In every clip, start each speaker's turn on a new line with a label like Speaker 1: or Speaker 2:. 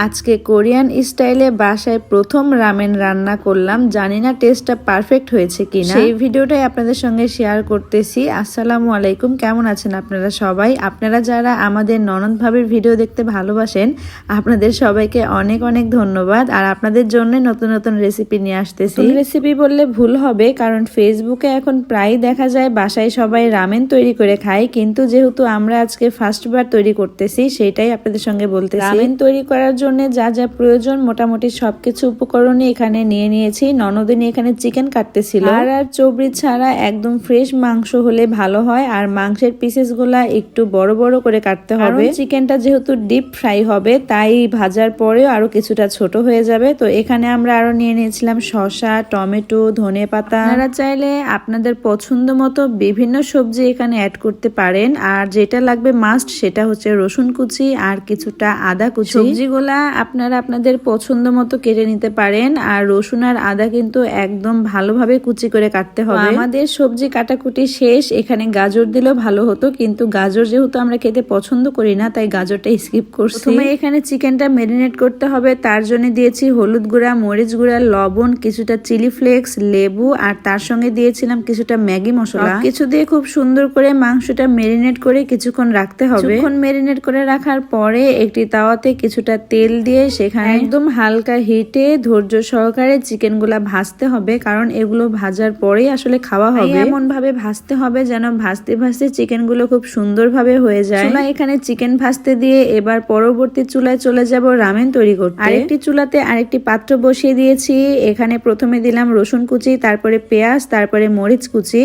Speaker 1: আজকে কোরিয়ান স্টাইলে বাসায় প্রথম রামেন রান্না করলাম। জানি না টেস্টটা পারফেক্ট হয়েছে কিনা, সেই ভিডিওটাই আপনাদের সঙ্গে শেয়ার করতেছি। আসসালামু আলাইকুম, কেমন আছেন আপনারা সবাই? আপনারা যারা আমাদের ননদ ভাবির ভিডিও দেখতে ভালোবাসেন, আপনাদের সবাইকে অনেক অনেক ধন্যবাদ। আর আপনাদের জন্য নতুন নতুন রেসিপি নিয়ে আসতেছি। রেসিপি বললে ভুল হবে, কারণ ফেসবুকে এখন প্রায় দেখা যায় বাসায় সবাই রামেন তৈরি করে খায়, কিন্তু যেহেতু আমরা আজকে ফার্স্টবার তৈরি করতেছি, সেটাই আপনাদের সঙ্গে বলতেছি। রামেন তৈরি করার জন্য যা যা প্রয়োজন মোটামুটি সবকিছু উপকরণই এখানে নিয়ে নিয়েছি। ননদিনী এখানে চিকেন কাটতেছিল। আর চবড়ি ছাড়া একদম ফ্রেশ মাংস হলে ভালো হয়, আর মাংসের পিসেস গুলা একটু বড় বড় করে কাটতে হবে। চিকেনটা যেহেতু ডিপ ফ্রাই হবে, তাই ভাজার পরেও আরো কিছুটা ছোট হয়ে যাবে। তো এখানে আমরা আরো নিয়ে নিয়েছিলাম শসা, টমেটো, ধনেপাতা। আপনারা চাইলে আপনাদের পছন্দ মতো বিভিন্ন সবজি এখানে অ্যাড করতে পারেন। আর যেটা লাগবে মাস্ট, সেটা হচ্ছে রসুন কুচি আর কিছুটা আদা কুচি। সবজিগুলা আপনারা আপনাদের পছন্দ মতো কেটে নিতে পারেন। আর রসুন আর আদা কিন্তু একদম ভালোভাবে কুচি করে কাটতে হবে। আমাদের সবজি কাটাকুটি শেষ। এখানে গাজর দিলেও ভালো হতো, কিন্তু গাজর যেহেতু আমরা খেতে পছন্দ করি না, তাই গাজরটা স্কিপ করছি। প্রথমে এখানে চিকেনটা ম্যারিনেট করতে হবে। তার জন্য দিয়েছি হলুদ গুঁড়া, মরিচ গুঁড়া, লবণ, কিছুটা চিলি ফ্লেক্স, লেবু, আর তার সঙ্গে দিয়েছিলাম কিছুটা ম্যাগি মশলা। কিছু দিয়ে খুব সুন্দর করে মাংসটা ম্যারিনেট করে কিছুক্ষণ রাখতে হবে। কিছুক্ষণ ম্যারিনেট করে রাখার পরে একটি তাওয়াতে কিছুটা তেল দিয়ে সেখানে একদম হালকা হিটে ধৈর্য সহকারে চিকেন গুলা ভাজতে হবে, কারণ এগুলো ভাজার পরেই আসলে খাওয়া হবে। এমন ভাবে ভাজতে হবে যেন ভাজতে ভাজতে চিকেন গুলো খুব সুন্দর ভাবে হয়ে যায়। চুলা এখানে চিকেন ভাজতে দিয়ে এবার পরবর্তী চুলায় চলে যাব রামেন তৈরি করতে। আরেকটি চুলাতে আরেকটি পাত্র বসিয়ে দিয়েছি। এখানে প্রথমে দিলাম রসুন কুচি, তারপরে পেঁয়াজ, তারপরে মরিচ কুচি।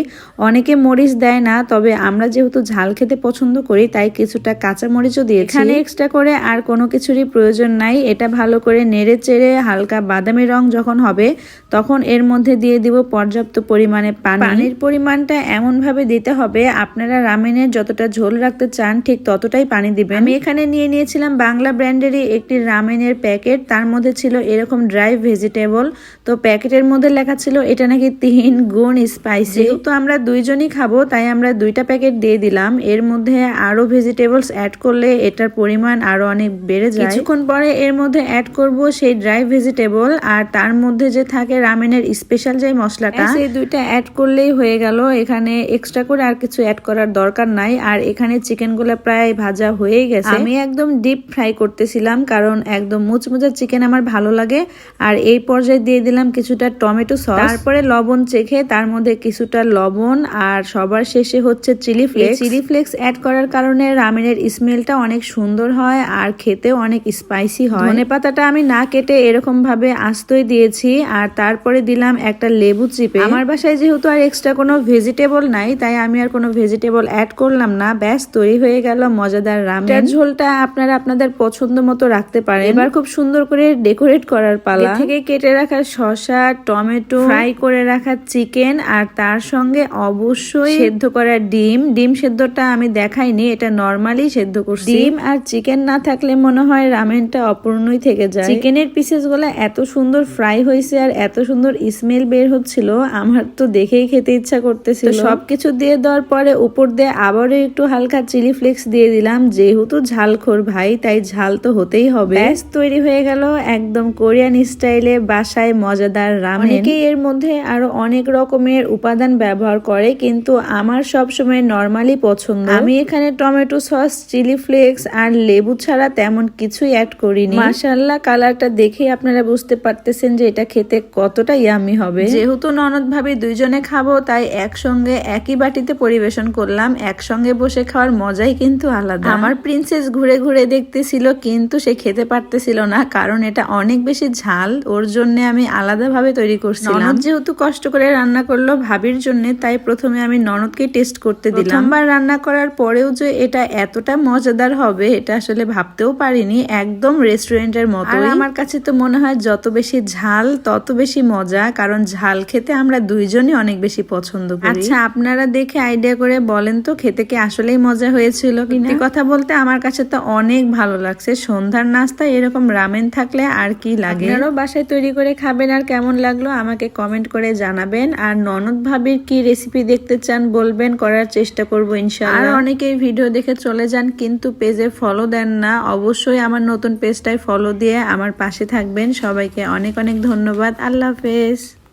Speaker 1: অনেকে মরিচ দেয় না, তবে আমরা যেহেতু ঝাল খেতে পছন্দ করি, তাই কিছুটা কাঁচা মরিচও দিয়েছি। এখানে এক্সট্রা করে আর কোনো কিছুরই প্রয়োজন নাই। এটা ভালো করে নেড়ে চেড়ে হালকা বাদামি রং যখন হবে, তখন এর মধ্যে দিয়ে দিব পর্যাপ্ত পরিমাণে পানি। পানির পরিমাণটা এমন ভাবে দিতে হবে, আপনারা রামেনের যতটা ঝোল রাখতে চান ঠিক ততটাই পানি দিবেন। আমি এখানে নিয়ে নিয়েছিলাম বাংলা ব্র্যান্ডেরই একটি রামেনের প্যাকেট। তার মধ্যে ছিল এরকম ড্রাই ভেজিটেবল। তো প্যাকেটের মধ্যে লেখা ছিল এটা নাকি 3 গুণ স্পাইসি। যেহেতু আমরা দুইজনই খাবো, তাই আমরা 2টা প্যাকেট দিয়ে দিলাম। এর মধ্যে আরো ভেজিটেবলস অ্যাড করলে এটার পরিমাণ আরো অনেক বেড়ে যায়। কিছুক্ষণ পরে এর মধ্যে অ্যাড করব সেই ড্রাই ভেজিটেবল, আর তার মধ্যে যে থাকে রামেনের স্পেশাল যে মশলাটা, সেই 2টা অ্যাড করলেই হয়ে গেল। এখানে এক্সট্রা করে আর কিছু অ্যাড করার দরকার নাই। আর এখানে চিকেন গুলা প্রায় ভাজা হয়েই গেছে। আমি একদম ডিপ ফ্রাই করতেছিলাম, কারণ একদম মুচমুচা চিকেন আমার ভালো লাগে। আর এই পর্যায়ে দিয়ে দিলাম কিছুটা টমেটো সস, তারপরে লবণ চেখে তার মধ্যে কিছুটা লবণ, আর সবার শেষে হচ্ছে chilli flakes. Chilli flakes add করার কারণে রামেনের স্মেলটা অনেক সুন্দর হয়, আর খেতেও অনেক স্পাইসি হয়। ধনেপাতাটা আমি না কেটে এরকম ভাবে আস্তই দিয়েছি। আর তারপরে দিলাম একটা লেবু চিপে। আমার বাসায় যেহেতু আর এক্সট্রা কোনো ভেজিটেবল নাই, তাই আমি আর কোনো ভেজিটেবল অ্যাড করলাম না। ব্যাস তৈরি হয়ে গেল মজাদার রামেন। ঝোলটা আপনারা আপনাদের পছন্দ মতো রাখতে পারেন। এবার খুব সুন্দর করে ডেকোরেট করার পালা। থেকে কেটে রাখা শসা, টমেটো, ফ্রাই করে রাখা চিকেন, আর তার সঙ্গে অবশ্যই সেদ্ধ করা ডিম। ডিম সেদ্ধটা আমি দেখাইনি, এটা নরমালি সেদ্ধ করছি। ডিম আর চিকেন না থাকলে মনে হয় রামেনটা অপূর্ণই থেকে যায়। চিকেনের পিসেস গুলা এত সুন্দর ফ্রাই হয়েছে, আর এত সুন্দর স্মেল বের হচ্ছিল, আমার তো দেখেই খেতে ইচ্ছা করতেছিল। সবকিছু দিয়ে দেওয়ার পরে উপর দিয়ে আবারও একটু হালকা চিলি ফ্লেক্স দিয়ে দিলাম। যেহেতু ঝালখোর ভাই, তাই ঝাল তো হতেই হবে। ব্যাস তৈরি হয়ে গেল একদম কোরিয়ান স্টাইলে বাসায় মজাদার রামেন। অনেকেই এর মধ্যে আরো অনেক রকমের উপাদান ব্যবহার করে, কিন্তু আমার সবসময় নরমালি পছন্দ। আমি এখানে টমেটো সস, চিলি ফ্লেক্স আর লেবু ছাড়া তেমন কিছুই অ্যাড করিনি। মাশাআল্লাহ, কালারটা দেখেই আপনারা বুঝতে পারতেছেন যে এটা খেতে কতটা ইয়ামি হবে। যেহেতু ননদ ভাবি দুইজনে খাবো, তাই একসঙ্গে একই বাটিতে পরিবেশন করলাম। একসঙ্গে বসে খাওয়ার মজাই কিন্তু আলাদা। আমার প্রিন্সেস ঘুরে ঘুরে দেখতেছিল, কিন্তু সে খেতে পারতেছিল না, কারণ এটা অনেক বেশি ঝাল। ওর জন্য আমি আলাদা ভাবে তৈরি করছিলাম। ননদ যেহেতু কষ্ট করে রান্না করলো ভাবির জন্য, তাই প্রথমে আমি ননদকে টেস্ট করতে দিলাম। প্রথমবার রান্না করার পরেও যে এটা এতটা মজাদার হবে, এটা আসলে ভাবতেও পারিনি। একদম রেস্টুরেন্টের মতো। আমার কাছে তো মনে হয় যত বেশি ঝাল তত বেশি মজা, কারণ ঝাল খেতে আমরা দুইজনই অনেক বেশি পছন্দ করি। আচ্ছা, আপনারা দেখে আইডিয়া করে বলেন তো খেতে কি আসলেই মজা হয়েছিল কিনা। কথা বলতে আমার কাছে তো অনেক ভালো লাগছে। সন্ধ্যার নাস্তায় এরকম রামেন থাকলে আর কি লাগে। আপনারাও বাসায় তৈরি করে খাবেন, আর কেমন লাগলো আমাকে কমেন্ট করে জানাবেন। আর ননদ ভাবির কি রেসিপি দেখতে চান বলবেন, করার চেষ্টা করবো ইনশাআল্লাহ। আর অনেকেই ভিডিও দেখে চলে যান, কিন্তু পেজে ফলো দেন না। অবশ্যই আমার নতুন পেজটায় ফলো দিয়ে আমার পাশে থাকবেন। সবাইকে অনেক অনেক ধন্যবাদ। আল্লাহ হাফেজ।